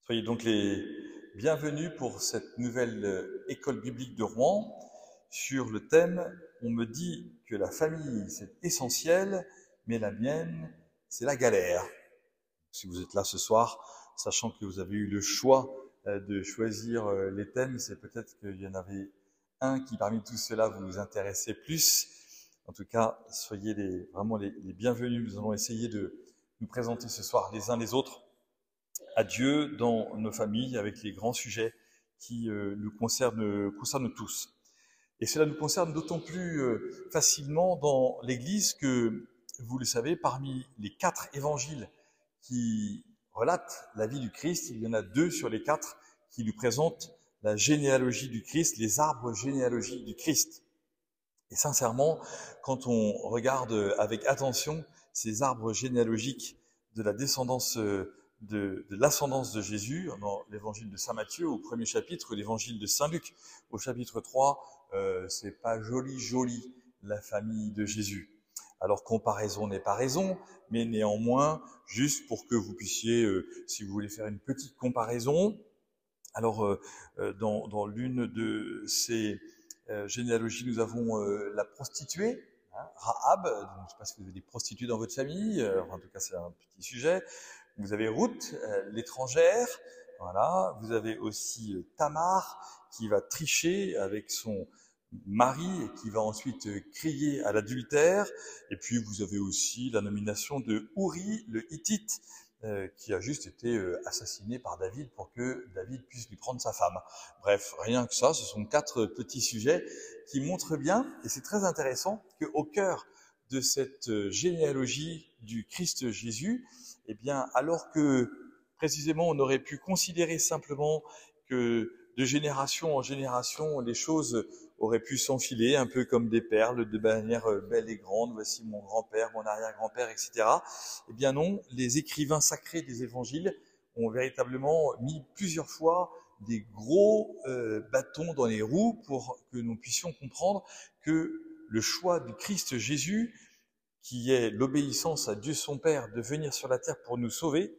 Soyez donc les bienvenus pour cette nouvelle école biblique de Rouen sur le thème « On me dit que la famille c'est essentiel, mais la mienne c'est la galère ». Si vous êtes là ce soir, sachant que vous avez eu le choix de choisir les thèmes, c'est peut-être qu'il y en avait un qui parmi tous ceux-là vous intéressait plus. En tout cas, soyez vraiment les bienvenus. Nous allons essayer de nous présenter ce soir les uns les autres à Dieu dans nos familles avec les grands sujets qui nous concernent tous. Et cela nous concerne d'autant plus facilement dans l'Église que, vous le savez, parmi les 4 évangiles qui relatent la vie du Christ, il y en a 2 sur les 4 qui nous présentent la généalogie du Christ, les arbres généalogiques du Christ. Et sincèrement, quand on regarde avec attention ces arbres généalogiques de la descendance de l'ascendance de Jésus, dans l'évangile de Saint Matthieu au premier chapitre, ou l'évangile de Saint Luc au chapitre 3, c'est pas joli la famille de Jésus. Alors comparaison n'est pas raison, mais néanmoins, juste pour que vous puissiez, si vous voulez faire une petite comparaison, alors dans l'une de ces généalogies, nous avons la prostituée, Rahab. Je ne sais pas si vous avez des prostituées dans votre famille, en tout cas c'est un petit sujet. Vous avez Ruth, l'étrangère, voilà. Vous avez aussi Tamar qui va tricher avec son mari et qui va ensuite crier à l'adultère. Et puis vous avez aussi la nomination de Uri, le Hittite, qui a juste été assassiné par David pour que David puisse lui prendre sa femme. Bref, rien que ça, ce sont 4 petits sujets qui montrent bien, et c'est très intéressant, qu'au cœur de cette généalogie du Christ Jésus, eh bien, alors que précisément on aurait pu considérer simplement que de génération en génération, les choses auraient pu s'enfiler un peu comme des perles, de manière belle et grande, voici mon grand-père, mon arrière-grand-père, etc. Eh bien non, les écrivains sacrés des évangiles ont véritablement mis plusieurs fois des gros bâtons dans les roues pour que nous puissions comprendre que le choix du Christ Jésus, qui est l'obéissance à Dieu son Père de venir sur la terre pour nous sauver,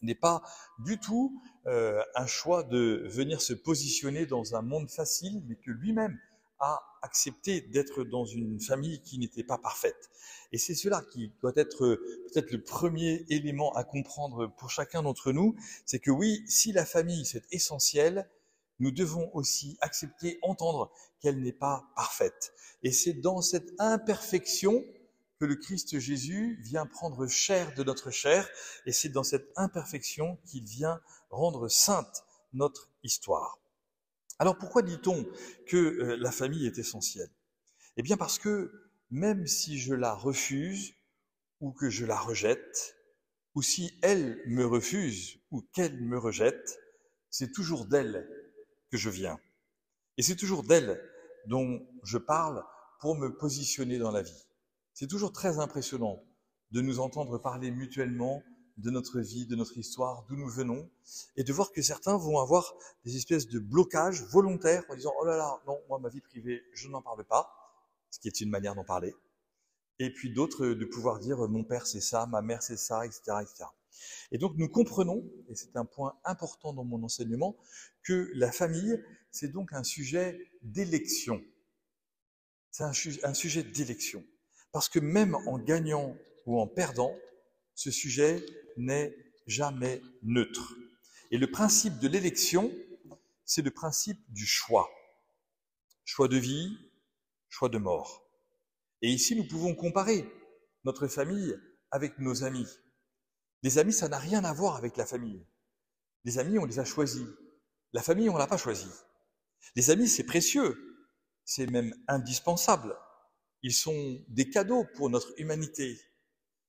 n'est pas du tout un choix de venir se positionner dans un monde facile, mais que lui-même a accepté d'être dans une famille qui n'était pas parfaite. Et c'est cela qui doit être peut-être le premier élément à comprendre pour chacun d'entre nous, c'est que oui, si la famille c'est essentiel, nous devons aussi accepter, entendre qu'elle n'est pas parfaite. Et c'est dans cette imperfection que le Christ Jésus vient prendre chair de notre chair, et c'est dans cette imperfection qu'il vient rendre sainte notre histoire. Alors pourquoi dit-on que la famille est essentielle? Eh bien parce que même si je la refuse, ou que je la rejette, ou si elle me refuse, ou qu'elle me rejette, c'est toujours d'elle que je viens. Et c'est toujours d'elle dont je parle pour me positionner dans la vie. C'est toujours très impressionnant de nous entendre parler mutuellement de notre vie, de notre histoire, d'où nous venons, et de voir que certains vont avoir des espèces de blocages volontaires en disant « Oh là là, non, moi, ma vie privée, je n'en parle pas », ce qui est une manière d'en parler. Et puis d'autres de pouvoir dire « Mon père, c'est ça, ma mère, c'est ça, etc. etc. » Et donc nous comprenons, et c'est un point important dans mon enseignement, que la famille, c'est donc un sujet d'élection. C'est un sujet d'élection. Parce que même en gagnant ou en perdant, ce sujet n'est jamais neutre. Et le principe de l'élection, c'est le principe du choix. Choix de vie, choix de mort. Et ici, nous pouvons comparer notre famille avec nos amis. Les amis, ça n'a rien à voir avec la famille. Les amis, on les a choisis. La famille, on ne l'a pas choisie. Les amis, c'est précieux. C'est même indispensable. Ils sont des cadeaux pour notre humanité.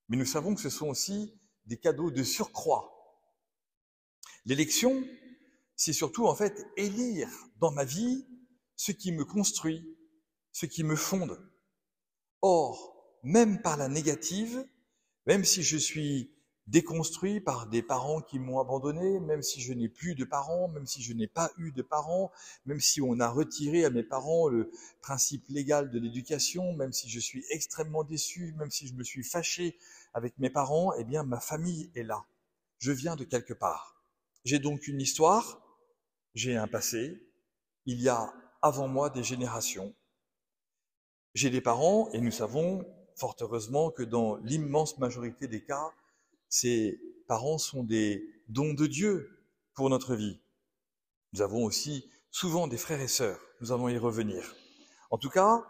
Mais nous savons que ce sont aussi des cadeaux de surcroît. L'élection, c'est surtout en fait élire dans ma vie ce qui me construit, ce qui me fonde. Or, même par la négative, même si je suis déconstruit par des parents qui m'ont abandonné, même si je n'ai plus de parents, même si je n'ai pas eu de parents, même si on a retiré à mes parents le principe légal de l'éducation, même si je suis extrêmement déçu, même si je me suis fâché avec mes parents, eh bien ma famille est là. Je viens de quelque part. J'ai donc une histoire, j'ai un passé, il y a avant moi des générations. J'ai des parents et nous savons fort heureusement que dans l'immense majorité des cas, ces parents sont des dons de Dieu pour notre vie. Nous avons aussi souvent des frères et sœurs, nous allons y revenir. En tout cas,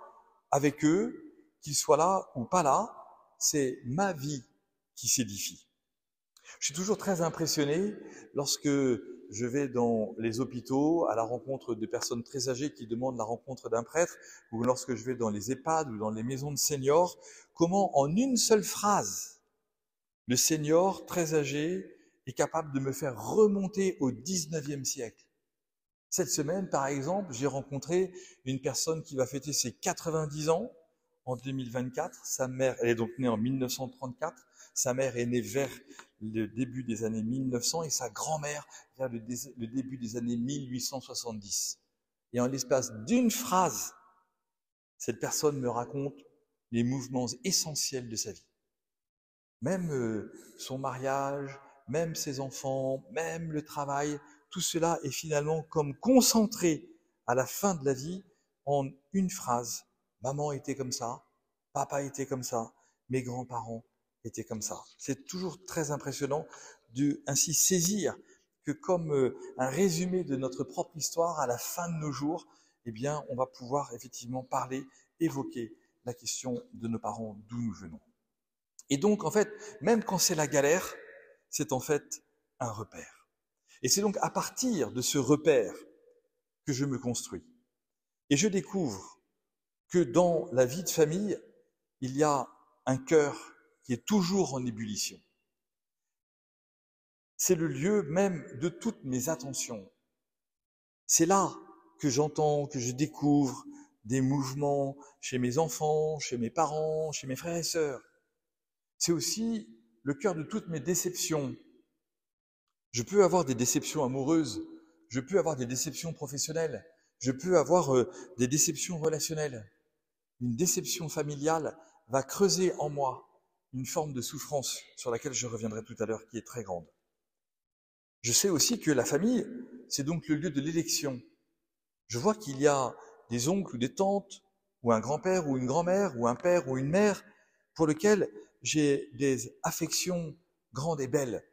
avec eux, qu'ils soient là ou pas là, c'est ma vie qui s'édifie. Je suis toujours très impressionné lorsque je vais dans les hôpitaux à la rencontre de personnes très âgées qui demandent la rencontre d'un prêtre, ou lorsque je vais dans les EHPAD ou dans les maisons de seniors, comment en une seule phrase, le senior très âgé est capable de me faire remonter au 19e siècle. Cette semaine, par exemple, j'ai rencontré une personne qui va fêter ses 90 ans en 2024. Sa mère, elle est donc née en 1934. Sa mère est née vers le début des années 1900 et sa grand-mère vers le début des années 1870. Et en l'espace d'une phrase, cette personne me raconte les mouvements essentiels de sa vie. Même son mariage, même ses enfants, même le travail, tout cela est finalement comme concentré à la fin de la vie en une phrase. Maman était comme ça, papa était comme ça, mes grands-parents étaient comme ça. C'est toujours très impressionnant de ainsi saisir que comme un résumé de notre propre histoire, à la fin de nos jours, eh bien, on va pouvoir effectivement parler, évoquer la question de nos parents, d'où nous venons. Et donc, en fait, même quand c'est la galère, c'est en fait un repère. Et c'est donc à partir de ce repère que je me construis. Et je découvre que dans la vie de famille, il y a un cœur qui est toujours en ébullition. C'est le lieu même de toutes mes attentions. C'est là que j'entends, que je découvre des mouvements chez mes enfants, chez mes parents, chez mes frères et sœurs. C'est aussi le cœur de toutes mes déceptions. Je peux avoir des déceptions amoureuses, je peux avoir des déceptions professionnelles, je peux avoir des déceptions relationnelles. Une déception familiale va creuser en moi une forme de souffrance sur laquelle je reviendrai tout à l'heure, qui est très grande. Je sais aussi que la famille, c'est donc le lieu de l'élection. Je vois qu'il y a des oncles ou des tantes, ou un grand-père ou une grand-mère, ou un père ou une mère, pour lequel j'ai des affections grandes et belles,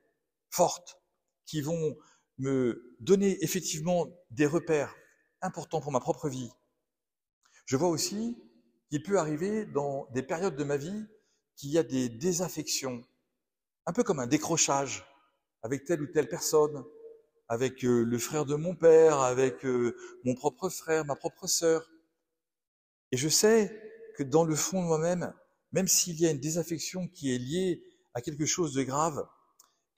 fortes, qui vont me donner effectivement des repères importants pour ma propre vie. Je vois aussi qu'il peut arriver dans des périodes de ma vie qu'il y a des désaffections, un peu comme un décrochage avec telle ou telle personne, avec le frère de mon père, avec mon propre frère, ma propre sœur. Et je sais que dans le fond de moi-même, même s'il y a une désaffection qui est liée à quelque chose de grave,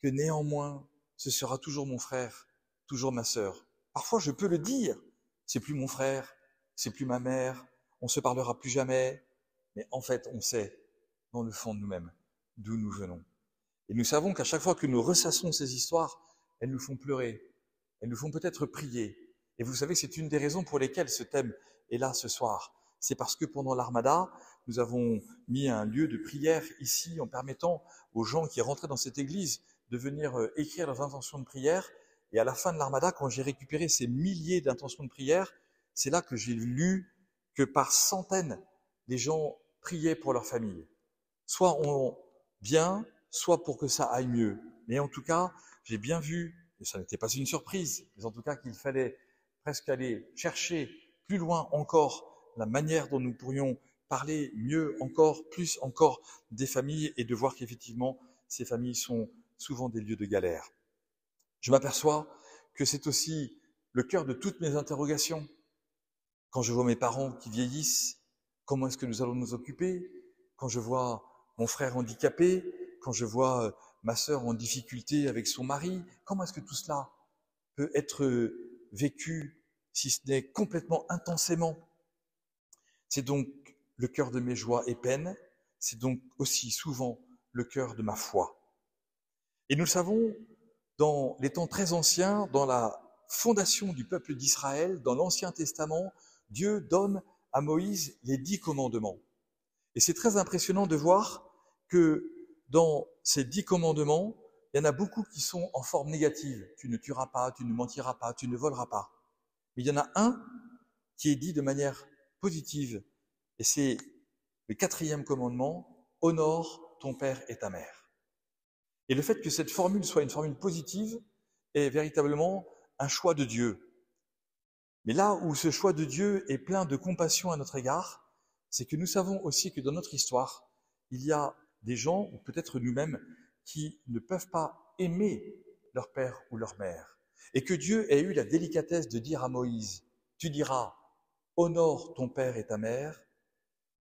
que néanmoins, ce sera toujours mon frère, toujours ma sœur. Parfois, je peux le dire, c'est plus mon frère, c'est plus ma mère, on se parlera plus jamais. Mais en fait, on sait, dans le fond de nous-mêmes, d'où nous venons. Et nous savons qu'à chaque fois que nous ressassons ces histoires, elles nous font pleurer, elles nous font peut-être prier. Et vous savez, c'est une des raisons pour lesquelles ce thème est là ce soir. C'est parce que pendant l'Armada, nous avons mis un lieu de prière ici en permettant aux gens qui rentraient dans cette église de venir écrire leurs intentions de prière. Et à la fin de l'Armada, quand j'ai récupéré ces milliers d'intentions de prière, c'est là que j'ai lu que par centaines, les gens priaient pour leur famille. Soit en bien, soit pour que ça aille mieux. Mais en tout cas, j'ai bien vu, et ça n'était pas une surprise, mais en tout cas qu'il fallait presque aller chercher plus loin encore la manière dont nous pourrions parler mieux encore, plus encore des familles et de voir qu'effectivement, ces familles sont souvent des lieux de galère. Je m'aperçois que c'est aussi le cœur de toutes mes interrogations. Quand je vois mes parents qui vieillissent, comment est-ce que nous allons nous occuper? Quand je vois mon frère handicapé, quand je vois ma sœur en difficulté avec son mari, comment est-ce que tout cela peut être vécu, si ce n'est complètement intensément? C'est donc le cœur de mes joies et peines, c'est donc aussi souvent le cœur de ma foi. Et nous le savons, dans les temps très anciens, dans la fondation du peuple d'Israël, dans l'Ancien Testament, Dieu donne à Moïse les 10 commandements. Et c'est très impressionnant de voir que dans ces 10 commandements, Il y en a beaucoup qui sont en forme négative. Tu ne tueras pas, tu ne mentiras pas, tu ne voleras pas. Mais il y en a un qui est dit de manière positive, et c'est le 4e commandement, honore ton père et ta mère. Et le fait que cette formule soit une formule positive est véritablement un choix de Dieu. Mais là où ce choix de Dieu est plein de compassion à notre égard, c'est que nous savons aussi que dans notre histoire, il y a des gens, ou peut-être nous-mêmes, qui ne peuvent pas aimer leur père ou leur mère. Et que Dieu ait eu la délicatesse de dire à Moïse, tu diras, honore ton père et ta mère,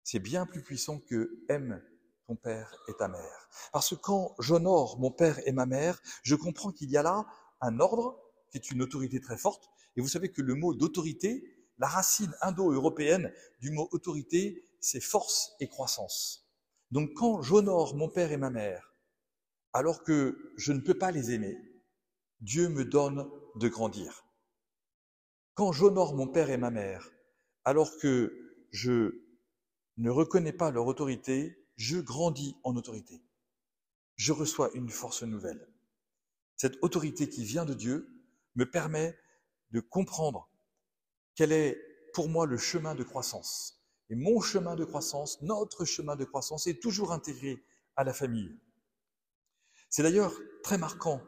c'est bien plus puissant que aime ton père et ta mère. Parce que quand j'honore mon père et ma mère, je comprends qu'il y a là un ordre qui est une autorité très forte. Et vous savez que le mot d'autorité, la racine indo-européenne du mot autorité, c'est force et croissance. Donc quand j'honore mon père et ma mère, alors que je ne peux pas les aimer, Dieu me donne de grandir. Quand j'honore mon père et ma mère, alors que je ne reconnais pas leur autorité, je grandis en autorité. Je reçois une force nouvelle. Cette autorité qui vient de Dieu me permet de comprendre quel est pour moi le chemin de croissance. Et mon chemin de croissance, notre chemin de croissance est toujours intégré à la famille. C'est d'ailleurs très marquant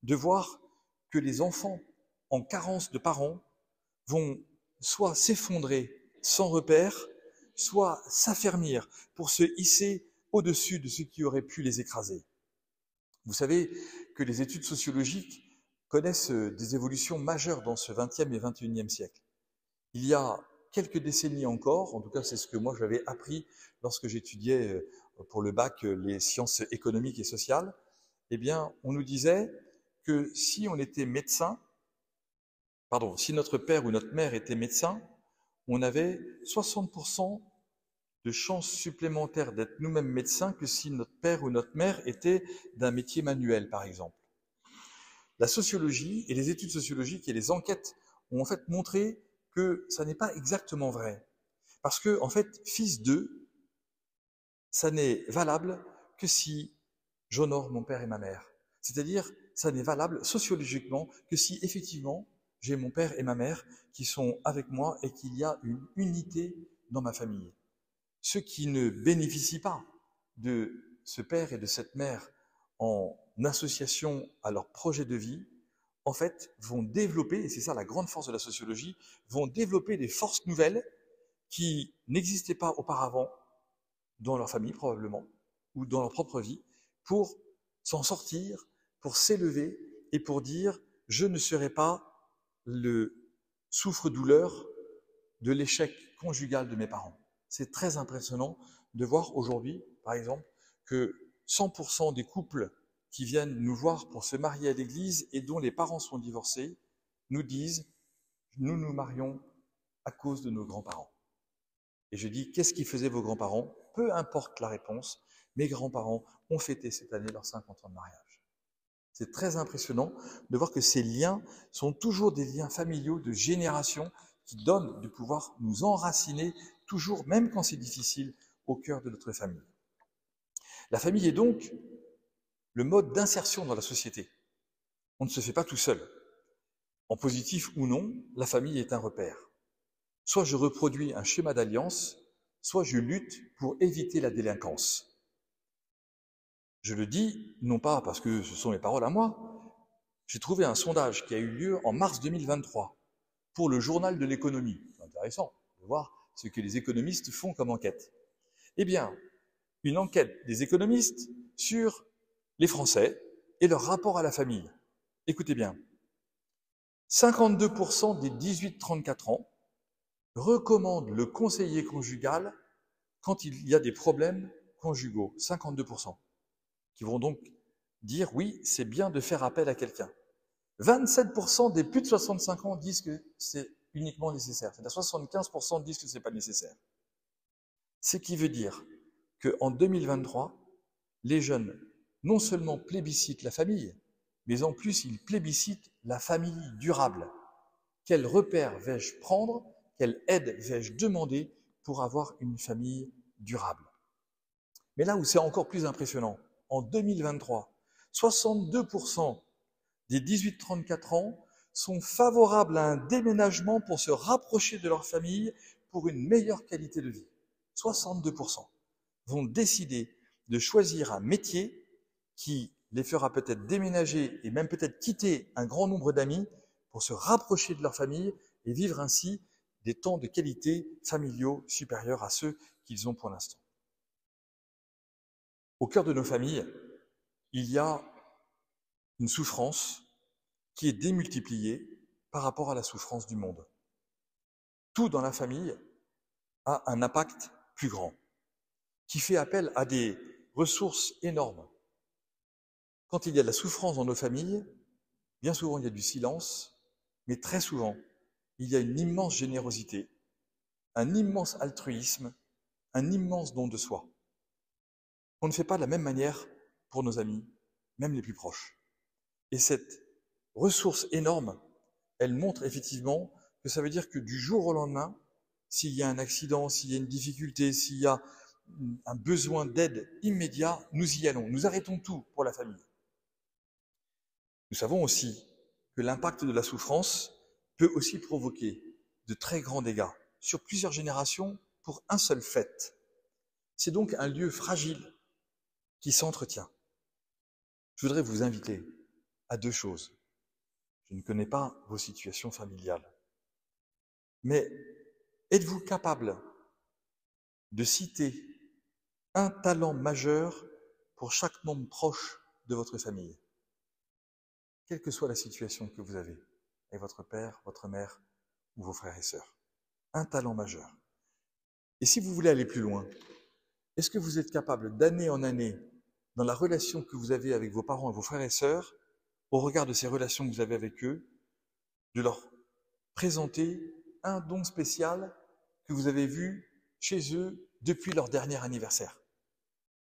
de voir que les enfants en carence de parents vont soit s'effondrer sans repère, soit s'affermir pour se hisser au-dessus de ce qui aurait pu les écraser. Vous savez que les études sociologiques connaissent des évolutions majeures dans ce XXe et XXIe siècle. Il y a quelques décennies encore, en tout cas c'est ce que moi j'avais appris lorsque j'étudiais pour le bac les sciences économiques et sociales, eh bien on nous disait que si on était médecin, si notre père ou notre mère était médecin, on avait 60% de chances supplémentaires d'être nous-mêmes médecins que si notre père ou notre mère était d'un métier manuel, par exemple. La sociologie et les études sociologiques et les enquêtes ont en fait montré que ça n'est pas exactement vrai. Parce que, en fait, fils d'eux, ça n'est valable que si j'honore mon père et ma mère. C'est-à-dire, ça n'est valable sociologiquement que si effectivement j'ai mon père et ma mère qui sont avec moi et qu'il y a une unité dans ma famille. Ceux qui ne bénéficient pas de ce père et de cette mère en association à leur projet de vie, en fait, vont développer, et c'est ça la grande force de la sociologie, vont développer des forces nouvelles qui n'existaient pas auparavant dans leur famille probablement, ou dans leur propre vie, pour s'en sortir, pour s'élever et pour dire « je ne serai pas le souffre-douleur de l'échec conjugal de mes parents ». C'est très impressionnant de voir aujourd'hui, par exemple, que 100% des couples qui viennent nous voir pour se marier à l'église et dont les parents sont divorcés, nous disent « nous nous marions à cause de nos grands-parents ». Et je dis « qu'est-ce qui faisaient vos grands-parents ?» Peu importe la réponse, mes grands-parents ont fêté cette année leurs 50 ans de mariage. C'est très impressionnant de voir que ces liens sont toujours des liens familiaux de génération qui donnent de pouvoir nous enraciner toujours, même quand c'est difficile, au cœur de notre famille. La famille est donc le mode d'insertion dans la société. On ne se fait pas tout seul. En positif ou non, la famille est un repère. Soit je reproduis un schéma d'alliance, soit je lutte pour éviter la délinquance. Je le dis, non pas parce que ce sont mes paroles à moi, j'ai trouvé un sondage qui a eu lieu en mars 2023 pour le journal de l'économie. C'est intéressant de voir ce que les économistes font comme enquête. Eh bien, une enquête des économistes sur les Français et leur rapport à la famille. Écoutez bien, 52% des 18-34 ans recommandent le conseiller conjugal quand il y a des problèmes conjugaux. 52%. Qui vont donc dire oui, c'est bien de faire appel à quelqu'un. 27% des plus de 65 ans disent que c'est uniquement nécessaire. C'est-à-dire 75% disent que ce n'est pas nécessaire. Ce qui veut dire qu'en 2023, les jeunes non seulement plébiscitent la famille, mais en plus ils plébiscitent la famille durable. Quel repère vais-je prendre? Quelle aide vais-je demander pour avoir une famille durable? Mais là où c'est encore plus impressionnant, en 2023, 62% des 18-34 ans sont favorables à un déménagement pour se rapprocher de leur famille pour une meilleure qualité de vie. 62% vont décider de choisir un métier qui les fera peut-être déménager et même peut-être quitter un grand nombre d'amis pour se rapprocher de leur famille et vivre ainsi des temps de qualité familiaux supérieurs à ceux qu'ils ont pour l'instant. Au cœur de nos familles, il y a une souffrance qui est démultipliée par rapport à la souffrance du monde. Tout dans la famille a un impact plus grand, qui fait appel à des ressources énormes. Quand il y a de la souffrance dans nos familles, bien souvent il y a du silence, mais très souvent il y a une immense générosité, un immense altruisme, un immense don de soi. On ne fait pas de la même manière pour nos amis, même les plus proches. Et cette ressource énorme, elle montre effectivement que ça veut dire que du jour au lendemain, s'il y a un accident, s'il y a une difficulté, s'il y a un besoin d'aide immédiat, nous y allons. Nous arrêtons tout pour la famille. Nous savons aussi que l'impact de la souffrance peut aussi provoquer de très grands dégâts sur plusieurs générations pour un seul fait. C'est donc un lieu fragile qui s'entretient. Je voudrais vous inviter à deux choses. Je ne connais pas vos situations familiales, mais êtes-vous capable de citer un talent majeur pour chaque membre proche de votre famille, quelle que soit la situation que vous avez, avec votre père, votre mère ou vos frères et sœurs? Un talent majeur. Et si vous voulez aller plus loin, est-ce que vous êtes capable d'année en année, dans la relation que vous avez avec vos parents et vos frères et sœurs, au regard de ces relations que vous avez avec eux, de leur présenter un don spécial que vous avez vu chez eux depuis leur dernier anniversaire?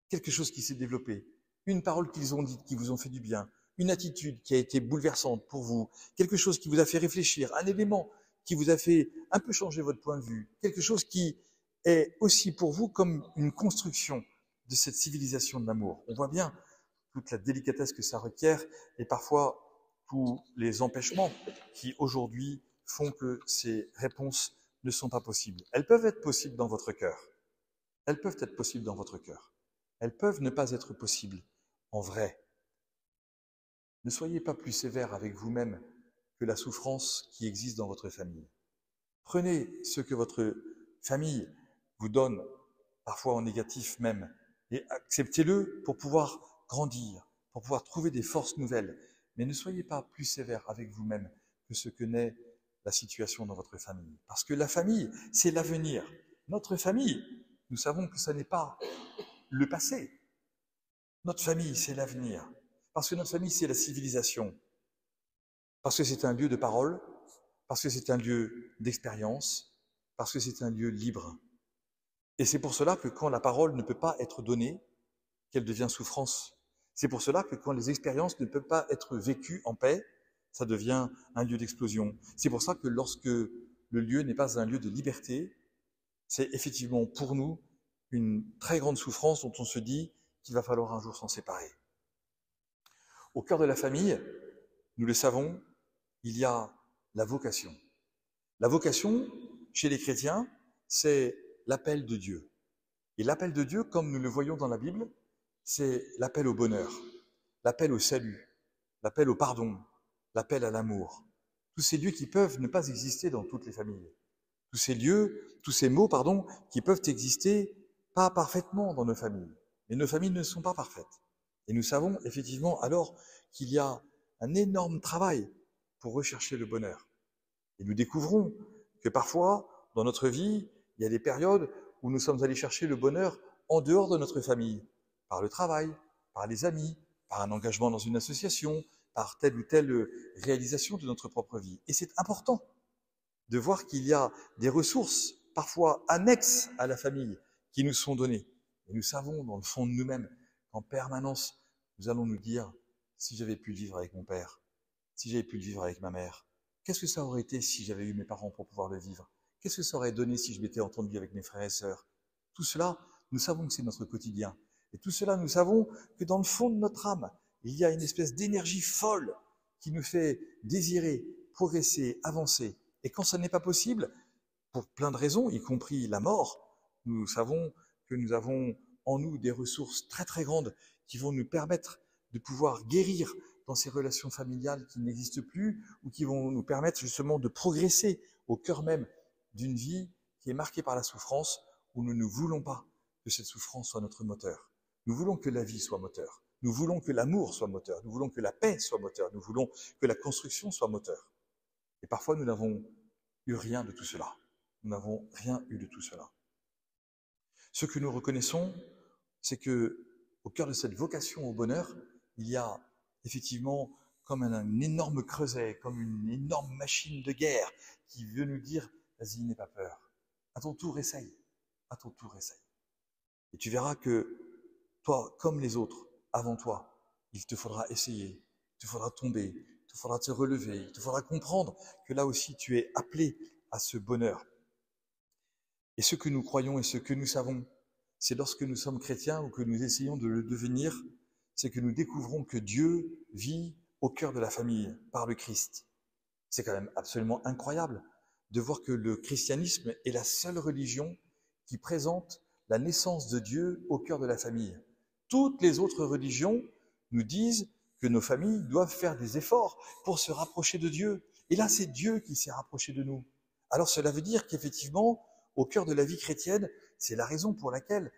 Quelque chose qui s'est développé, une parole qu'ils ont dite qui vous ont fait du bien, une attitude qui a été bouleversante pour vous, quelque chose qui vous a fait réfléchir, un élément qui vous a fait un peu changer votre point de vue, quelque chose qui est aussi pour vous comme une construction de cette civilisation de l'amour. On voit bien toute la délicatesse que ça requiert et parfois tous les empêchements qui aujourd'hui font que ces réponses ne sont pas possibles. Elles peuvent être possibles dans votre cœur. Elles peuvent être possibles dans votre cœur. Elles peuvent ne pas être possibles en vrai. Ne soyez pas plus sévère avec vous-même que la souffrance qui existe dans votre famille. Prenez ce que votre famille vous donne, parfois en négatif même, et acceptez-le pour pouvoir grandir, pour pouvoir trouver des forces nouvelles. Mais ne soyez pas plus sévère avec vous-même que ce que n'est la situation dans votre famille. Parce que la famille, c'est l'avenir. Notre famille, nous savons que ce n'est pas le passé. Notre famille, c'est l'avenir. Parce que notre famille, c'est la civilisation. Parce que c'est un lieu de parole, parce que c'est un lieu d'expérience, parce que c'est un lieu libre. Et c'est pour cela que quand la parole ne peut pas être donnée, qu'elle devient souffrance. C'est pour cela que quand les expériences ne peuvent pas être vécues en paix, ça devient un lieu d'explosion. C'est pour ça que lorsque le lieu n'est pas un lieu de liberté, c'est effectivement pour nous une très grande souffrance dont on se dit qu'il va falloir un jour s'en séparer. Au cœur de la famille, nous le savons, il y a la vocation. La vocation, chez les chrétiens, c'est l'appel de Dieu. Et l'appel de Dieu, comme nous le voyons dans la Bible, c'est l'appel au bonheur, l'appel au salut, l'appel au pardon, l'appel à l'amour. Tous ces lieux qui peuvent ne pas exister dans toutes les familles. Tous ces lieux, tous ces mots, qui peuvent exister pas parfaitement dans nos familles. Mais nos familles ne sont pas parfaites. Et nous savons effectivement alors qu'il y a un énorme travail pour rechercher le bonheur. Et nous découvrons que parfois, dans notre vie, il y a des périodes où nous sommes allés chercher le bonheur en dehors de notre famille, par le travail, par les amis, par un engagement dans une association, par telle ou telle réalisation de notre propre vie. Et c'est important de voir qu'il y a des ressources, parfois annexes à la famille, qui nous sont données. Et nous savons, dans le fond de nous-mêmes, qu'en permanence, nous allons nous dire, si j'avais pu le vivre avec mon père, si j'avais pu le vivre avec ma mère, qu'est-ce que ça aurait été si j'avais eu mes parents pour pouvoir le vivre? Qu'est-ce que ça aurait donné si je m'étais entendu avec mes frères et sœurs? Tout cela, nous savons que c'est notre quotidien. Et tout cela, nous savons que dans le fond de notre âme, il y a une espèce d'énergie folle qui nous fait désirer, progresser, avancer. Et quand ça n'est pas possible, pour plein de raisons, y compris la mort, nous savons que nous avons en nous des ressources très très grandes qui vont nous permettre de pouvoir guérir dans ces relations familiales qui n'existent plus ou qui vont nous permettre justement de progresser au cœur même d'une vie qui est marquée par la souffrance, où nous ne voulons pas que cette souffrance soit notre moteur. Nous voulons que la vie soit moteur. Nous voulons que l'amour soit moteur. Nous voulons que la paix soit moteur. Nous voulons que la construction soit moteur. Et parfois, nous n'avons eu rien de tout cela. Nous n'avons rien eu de tout cela. Ce que nous reconnaissons, c'est que au cœur de cette vocation au bonheur, il y a effectivement comme un énorme creuset, comme une énorme machine de guerre qui veut nous dire « vas-y, n'aie pas peur. À ton tour, essaye. À ton tour, essaye. » Et tu verras que toi, comme les autres, avant toi, il te faudra essayer, il te faudra tomber, il te faudra te relever, il te faudra comprendre que là aussi tu es appelé à ce bonheur. Et ce que nous croyons et ce que nous savons, c'est lorsque nous sommes chrétiens ou que nous essayons de le devenir, c'est que nous découvrons que Dieu vit au cœur de la famille par le Christ. C'est quand même absolument incroyable de voir que le christianisme est la seule religion qui présente la naissance de Dieu au cœur de la famille. Toutes les autres religions nous disent que nos familles doivent faire des efforts pour se rapprocher de Dieu. Et là, c'est Dieu qui s'est rapproché de nous. Alors cela veut dire qu'effectivement, au cœur de la vie chrétienne, c'est la raison pour laquelle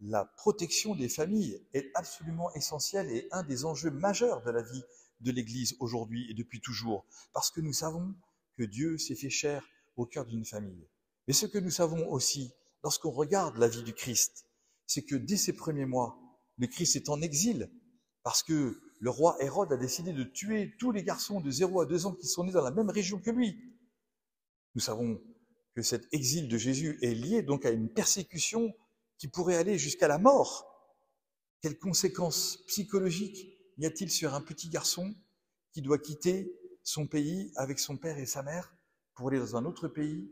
la protection des familles est absolument essentielle et un des enjeux majeurs de la vie de l'Église aujourd'hui et depuis toujours. Parce que nous savons que Dieu s'est fait chair au cœur d'une famille. Mais ce que nous savons aussi, lorsqu'on regarde la vie du Christ, c'est que dès ses premiers mois, le Christ est en exil parce que le roi Hérode a décidé de tuer tous les garçons de 0 à 2 ans qui sont nés dans la même région que lui. Nous savons que cet exil de Jésus est lié donc à une persécution qui pourrait aller jusqu'à la mort. Quelles conséquences psychologiques y a-t-il sur un petit garçon qui doit quitter son pays avec son père et sa mère pour aller dans un autre pays?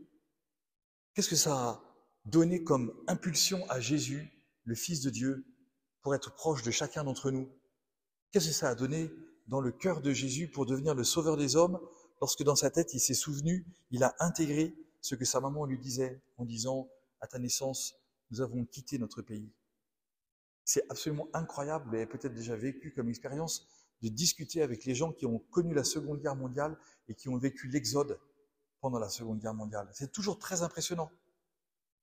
Qu'est-ce que ça a donné comme impulsion à Jésus, le Fils de Dieu, pour être proche de chacun d'entre nous? Qu'est-ce que ça a donné dans le cœur de Jésus pour devenir le sauveur des hommes, lorsque dans sa tête il s'est souvenu, il a intégré ce que sa maman lui disait en disant « à ta naissance, nous avons quitté notre pays ». C'est absolument incroyable, vous l'avez peut-être déjà vécu comme expérience, de discuter avec les gens qui ont connu la Seconde Guerre mondiale et qui ont vécu l'exode pendant la Seconde Guerre mondiale. C'est toujours très impressionnant.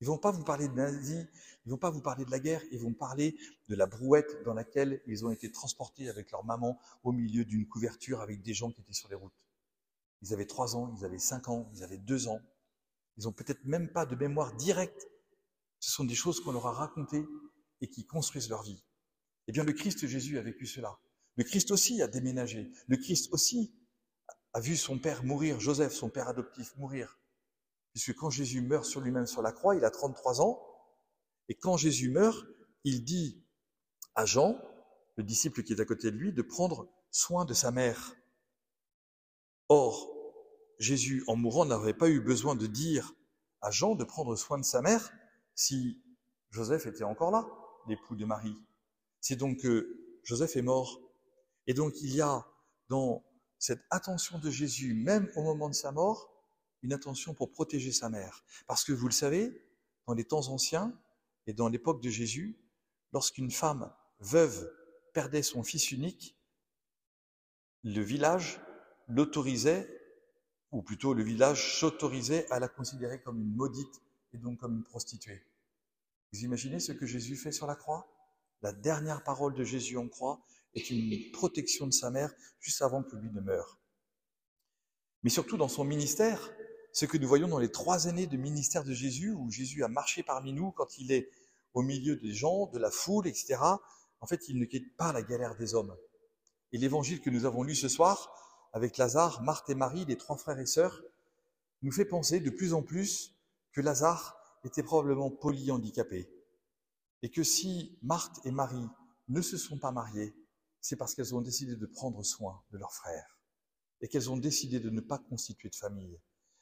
Ils ne vont pas vous parler de nazis, ils ne vont pas vous parler de la guerre, ils vont parler de la brouette dans laquelle ils ont été transportés avec leur maman au milieu d'une couverture avec des gens qui étaient sur les routes. Ils avaient 3 ans, ils avaient 5 ans, ils avaient 2 ans. Ils n'ont peut-être même pas de mémoire directe. Ce sont des choses qu'on leur a racontées et qui construisent leur vie. Eh bien, le Christ Jésus a vécu cela. Le Christ aussi a déménagé. Le Christ aussi a vu son père mourir, Joseph, son père adoptif, mourir. Puisque quand Jésus meurt sur lui-même sur la croix, il a 33 ans. Et quand Jésus meurt, il dit à Jean, le disciple qui est à côté de lui, de prendre soin de sa mère. Or, Jésus, en mourant, n'avait pas eu besoin de dire à Jean de prendre soin de sa mère si Joseph était encore là, l'époux de Marie. C'est donc que Joseph est mort. Et donc il y a dans cette attention de Jésus, même au moment de sa mort, une attention pour protéger sa mère. Parce que vous le savez, dans les temps anciens et dans l'époque de Jésus, lorsqu'une femme veuve perdait son fils unique, le village l'autorisait, ou plutôt le village s'autorisait à la considérer comme une maudite et donc comme une prostituée. Vous imaginez ce que Jésus fait sur la croix? La dernière parole de Jésus en croix est une protection de sa mère juste avant que lui ne meure. Mais surtout dans son ministère, ce que nous voyons dans les 3 années de ministère de Jésus, où Jésus a marché parmi nous quand il est au milieu des gens, de la foule, etc., en fait, il ne quitte pas la galère des hommes. Et l'évangile que nous avons lu ce soir, avec Lazare, Marthe et Marie, les 3 frères et sœurs, nous fait penser de plus en plus que Lazare était probablement polyhandicapé. Et que si Marthe et Marie ne se sont pas mariées, c'est parce qu'elles ont décidé de prendre soin de leur frère. Et qu'elles ont décidé de ne pas constituer de famille.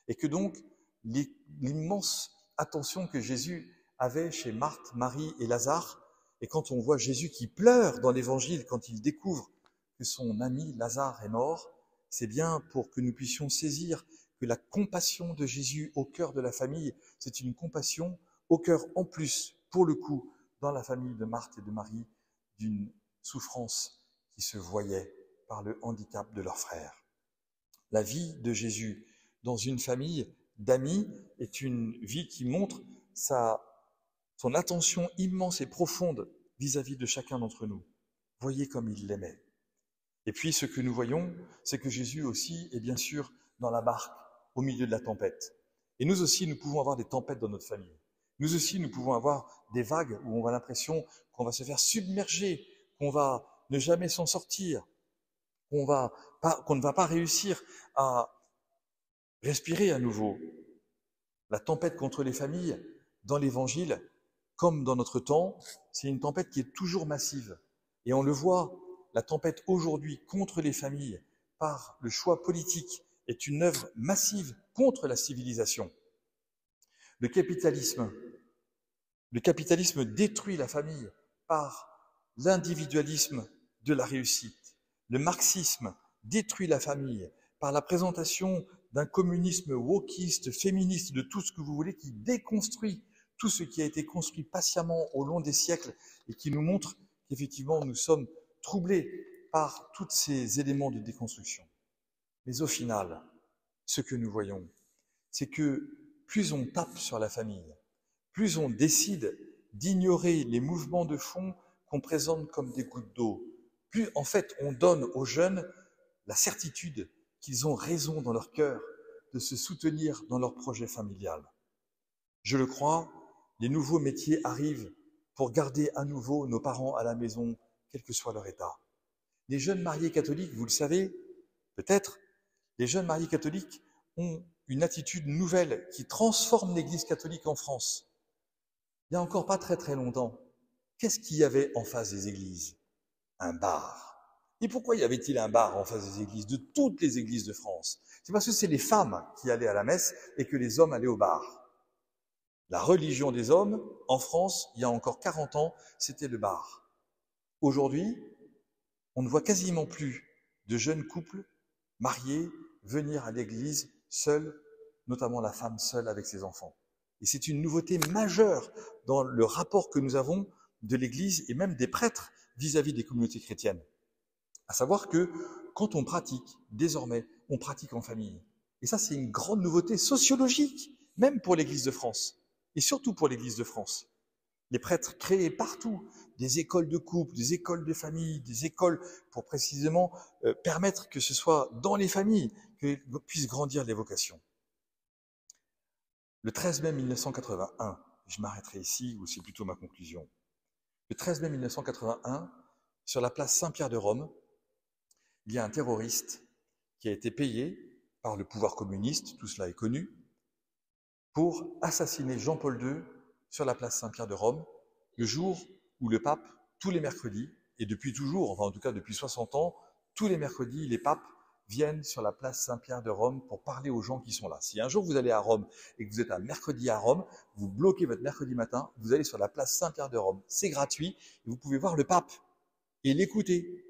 Et que donc, l'immense attention que Jésus avait chez Marthe, Marie et Lazare, et quand on voit Jésus qui pleure dans l'évangile, quand il découvre que que son ami Lazare est mort, c'est bien pour que nous puissions saisir que la compassion de Jésus au cœur de la famille, c'est une compassion au cœur en plus, pour le coup, dans la famille de Marthe et de Marie, d'une souffrance qui se voyait par le handicap de leur frère. La vie de Jésus dans une famille d'amis est une vie qui montre son attention immense et profonde vis-à-vis de chacun d'entre nous. Voyez comme il l'aimait. Et puis ce que nous voyons, c'est que Jésus aussi est bien sûr dans la barque, au milieu de la tempête. Et nous aussi, nous pouvons avoir des tempêtes dans notre famille. Nous aussi, nous pouvons avoir des vagues où on a l'impression qu'on va se faire submerger, qu'on va ne jamais s'en sortir, qu'on ne va pas réussir à respirer à nouveau. La tempête contre les familles, dans l'Évangile, comme dans notre temps, c'est une tempête qui est toujours massive. Et on le voit, la tempête aujourd'hui contre les familles, par le choix politique, est une œuvre massive contre la civilisation. Le capitalisme détruit la famille par l'individualisme de la réussite. Le marxisme détruit la famille par la présentation d'un communisme wokiste, féministe, de tout ce que vous voulez, qui déconstruit tout ce qui a été construit patiemment au long des siècles et qui nous montre qu'effectivement nous sommes troublés par tous ces éléments de déconstruction. Mais au final, ce que nous voyons, c'est que plus on tape sur la famille, plus on décide d'ignorer les mouvements de fond qu'on présente comme des gouttes d'eau, plus en fait on donne aux jeunes la certitude qu'ils ont raison dans leur cœur de se soutenir dans leur projet familial. Je le crois, les nouveaux métiers arrivent pour garder à nouveau nos parents à la maison, quel que soit leur état. Les jeunes mariés catholiques, vous le savez, peut-être, les jeunes mariés catholiques ont une attitude nouvelle qui transforme l'Église catholique en France. Il n'y a encore pas très très longtemps, qu'est-ce qu'il y avait en face des églises? Un bar. Et pourquoi y avait-il un bar en face des églises, de toutes les églises de France? C'est parce que c'est les femmes qui allaient à la messe et que les hommes allaient au bar. La religion des hommes, en France, il y a encore 40 ans, c'était le bar. Aujourd'hui, on ne voit quasiment plus de jeunes couples mariés venir à l'église seuls, notamment la femme seule avec ses enfants. Et c'est une nouveauté majeure dans le rapport que nous avons de l'église et même des prêtres vis-à-vis des communautés chrétiennes. À savoir que quand on pratique, désormais, on pratique en famille. Et ça, c'est une grande nouveauté sociologique, même pour l'église de France. Et surtout pour l'église de France. Les prêtres créent partout des écoles de couple, des écoles de famille, des écoles pour précisément permettre que ce soit dans les familles que puissent grandir les vocations. Le 13 mai 1981, je m'arrêterai ici, ou c'est plutôt ma conclusion. Le 13 mai 1981, sur la place Saint-Pierre de Rome, il y a un terroriste qui a été payé par le pouvoir communiste, tout cela est connu, pour assassiner Jean-Paul II sur la place Saint-Pierre de Rome, le jour où le pape, tous les mercredis, et depuis toujours, enfin en tout cas depuis 60 ans, tous les mercredis, les papes viennent sur la place Saint-Pierre de Rome pour parler aux gens qui sont là. Si un jour vous allez à Rome et que vous êtes un mercredi à Rome, vous bloquez votre mercredi matin, vous allez sur la place Saint-Pierre de Rome. C'est gratuit et vous pouvez voir le pape et l'écouter.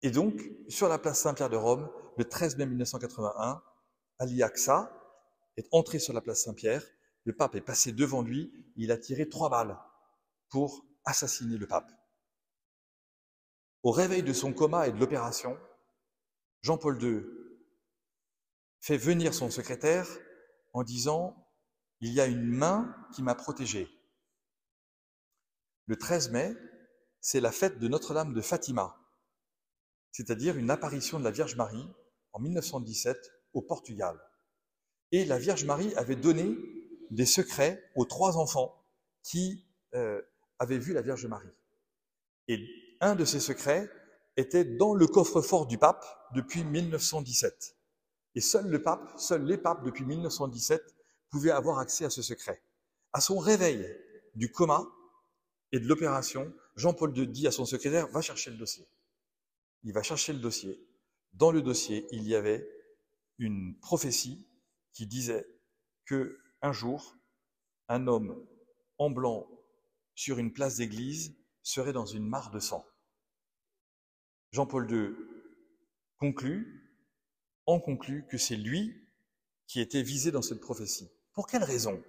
Et donc, sur la place Saint-Pierre de Rome, le 13 mai 1981, Ali Aqsa est entré sur la place Saint-Pierre, le pape est passé devant lui, il a tiré 3 balles pour assassiner le pape. Au réveil de son coma et de l'opération, Jean-Paul II fait venir son secrétaire en disant « Il y a une main qui m'a protégé ». Le 13 mai, c'est la fête de Notre-Dame de Fatima, c'est-à-dire une apparition de la Vierge Marie en 1917 au Portugal. Et la Vierge Marie avait donné des secrets aux 3 enfants qui avaient vu la Vierge Marie. Et un de ces secrets était dans le coffre-fort du pape depuis 1917. Et seul le pape, seuls les papes depuis 1917 pouvaient avoir accès à ce secret. À son réveil du coma et de l'opération, Jean-Paul II dit à son secrétaire « Va chercher le dossier ». Il va chercher le dossier. Dans le dossier, il y avait une prophétie qui disait que un jour, un homme en blanc sur une place d'église serait dans une mare de sang. Jean-Paul II conclut que c'est lui qui était visé dans cette prophétie. Pour quelle raison?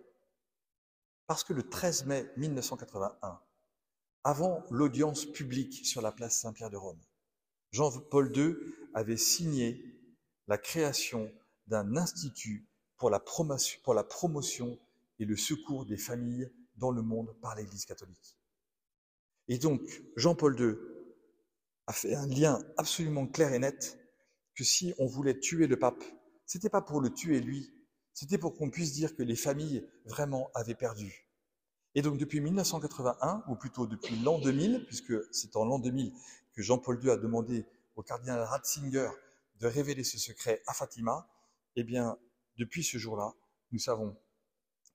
Parce que le 13 mai 1981, avant l'audience publique sur la place Saint-Pierre de Rome, Jean-Paul II avait signé la création d'un institut pour la promotion et le secours des familles dans le monde par l'Église catholique. Et donc, Jean-Paul II a fait un lien absolument clair et net que si on voulait tuer le pape, c'était pas pour le tuer lui, c'était pour qu'on puisse dire que les familles vraiment avaient perdu. Et donc depuis 1981, ou plutôt depuis l'an 2000, puisque c'est en l'an 2000 que Jean-Paul II a demandé au cardinal Ratzinger de révéler ce secret à Fatima, eh bien, depuis ce jour-là, nous savons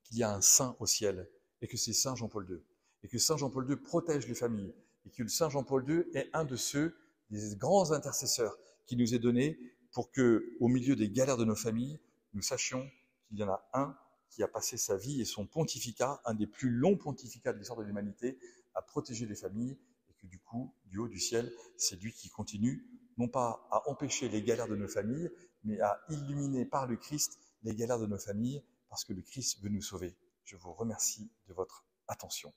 qu'il y a un saint au ciel, et que c'est Saint Jean-Paul II, et que Saint Jean-Paul II protège les familles, et que Saint Jean-Paul II est un de ceux, des grands intercesseurs qui nous est donné pour que, au milieu des galères de nos familles, nous sachions qu'il y en a un qui a passé sa vie et son pontificat, un des plus longs pontificats de l'histoire de l'humanité, à protéger les familles, et que du coup, du haut du ciel, c'est lui qui continue, non pas à empêcher les galères de nos familles, mais à illuminer par le Christ les galères de nos familles, parce que le Christ veut nous sauver. Je vous remercie de votre attention.